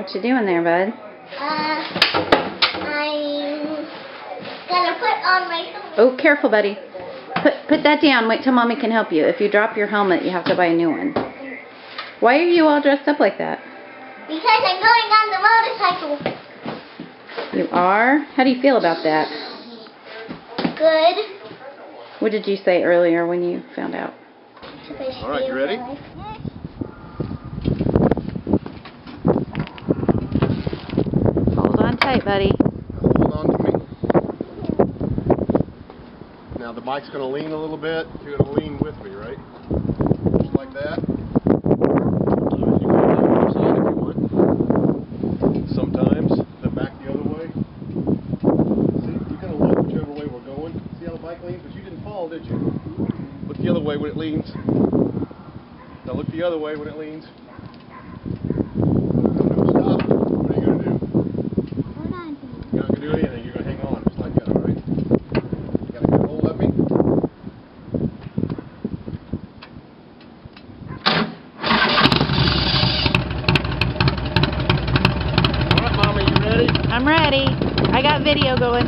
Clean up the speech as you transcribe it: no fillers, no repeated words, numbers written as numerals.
What you doing there, bud? I'm gonna put on my helmet. Oh, careful, buddy. Put that down. Wait till Mommy can help you. If you drop your helmet, you have to buy a new one. Why are you all dressed up like that? Because I'm going on the motorcycle. You are? How do you feel about that? Good. What did you say earlier when you found out? All right, you ready? Hold on tight, buddy. Hold on to me. Now the bike's going to lean a little bit. You're going to lean with me, right? Just like that. Sometimes you can go to the other side if you want. Sometimes then back the other way. See, you kind of look whichever way we're going. See how the bike leans? But you didn't fall, did you? Look the other way when it leans. Now look the other way when it leans. Come to a stop. What are you going to do? Hold on to me. You're not going to do anything. You're going to hang on just like that, all right? You got a good hold of me? All right, Mama, you ready? I'm ready. I got video going.